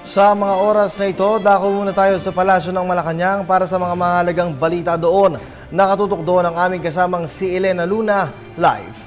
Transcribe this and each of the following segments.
Sa mga oras na ito, dako muna tayo sa Palasyo ng Malacanang para sa mga mahalagang balita doon. Nakatutok doon ang aming kasamang si Elena Luna, live.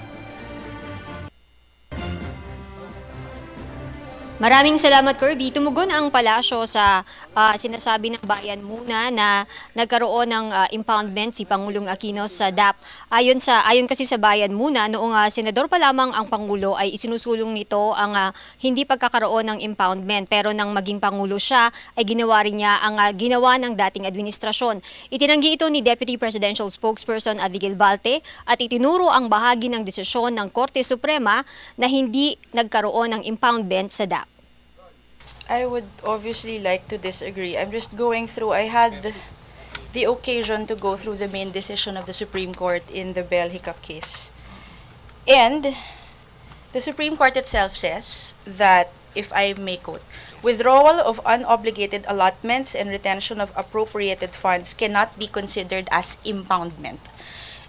Maraming salamat, Kirby. Tumugon ang palasyo sa sinasabi ng bayan muna na nagkaroon ng impoundment si Pangulong Aquino sa DAP. Ayon kasi sa bayan muna, noong senador pa lamang ang Pangulo ay isinusulong nito ang hindi pagkakaroon ng impoundment. Pero nang maging Pangulo siya, ay ginawa rin niya ang ginawa ng dating administrasyon. Itinanggi ito ni Deputy Presidential Spokesperson Abigail Valte at itinuro ang bahagi ng desisyon ng Korte Suprema na hindi nagkaroon ng impoundment sa DAP. I would obviously like to disagree. I'm just going through, I had the occasion to go through the main decision of the Supreme Court in the Belhica case. And the Supreme Court itself says that, if I may quote, withdrawal of unobligated allotments and retention of appropriated funds cannot be considered as impoundment.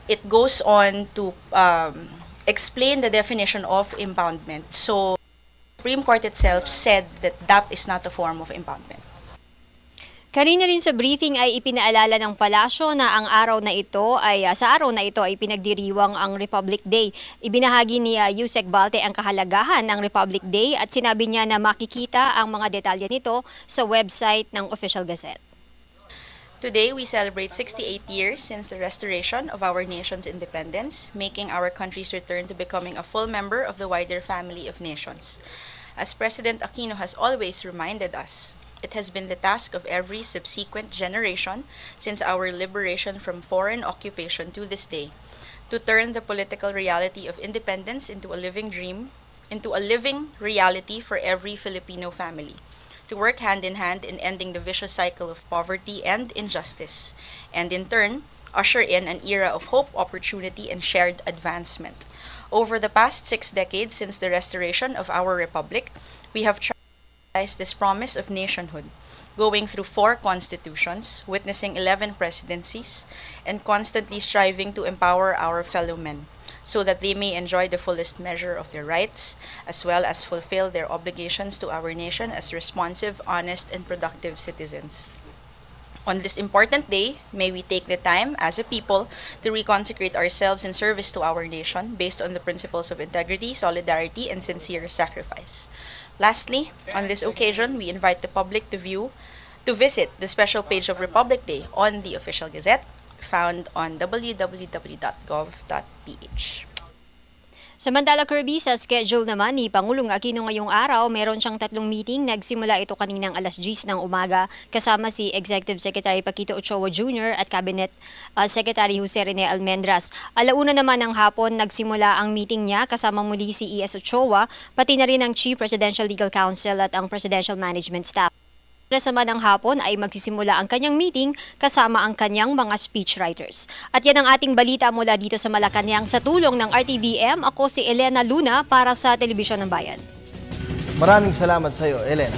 It goes on to explain the definition of impoundment. So, Supreme Court itself said that DAP is not a form of impoundment. Kanina rin sa briefing ay ipinaalala ng palasyo na ang araw na ito ay sa araw na ito ay pinagdiriwang ang Republic Day. Ibinahagi ni Yusek Balte ang kahalagahan ng Republic Day at sinabi niya na makikita ang mga detalye nito sa website ng Official Gazette. Today, we celebrate 68 years since the restoration of our nation's independence, making our country's return to becoming a full member of the wider family of nations. As President Aquino has always reminded us, it has been the task of every subsequent generation since our liberation from foreign occupation to this day to turn the political reality of independence into a living dream, into a living reality for every Filipino family, to work hand in hand in ending the vicious cycle of poverty and injustice, and in turn, usher in an era of hope, opportunity, and shared advancement. Over the past 6 decades since the restoration of our republic, we have tried to realize this promise of nationhood, going through 4 constitutions, witnessing 11 presidencies, and constantly striving to empower our fellow men, so that they may enjoy the fullest measure of their rights, as well as fulfill their obligations to our nation as responsive, honest, and productive citizens. On this important day, may we take the time as a people to reconsecrate ourselves in service to our nation based on the principles of integrity, solidarity, and sincere sacrifice. Lastly, on this occasion, we invite the public to visit the special page of Republic Day on the Official Gazette, found on www.gov.ph. Samantala, Kirby, sa schedule naman ni Pangulong Aquino ngayong araw, meron siyang 3 meeting. Nagsimula ito kaninang alas 10 ng umaga kasama si Executive Secretary Paquito Ochoa Jr. at Cabinet Secretary Jose Rene Almendras. Alauna naman ng hapon, nagsimula ang meeting niya kasama muli si E.S. Ochoa, pati na rin ang Chief Presidential Legal Counsel at ang Presidential Management Staff. Sa ng hapon ay magsisimula ang kanyang meeting kasama ang kanyang mga speechwriters. At yan ang ating balita mula dito sa Malacanang sa tulong ng RTVM. Ako si Elena Luna para sa Telebisyon ng Bayan. Maraming salamat sa iyo, Elena.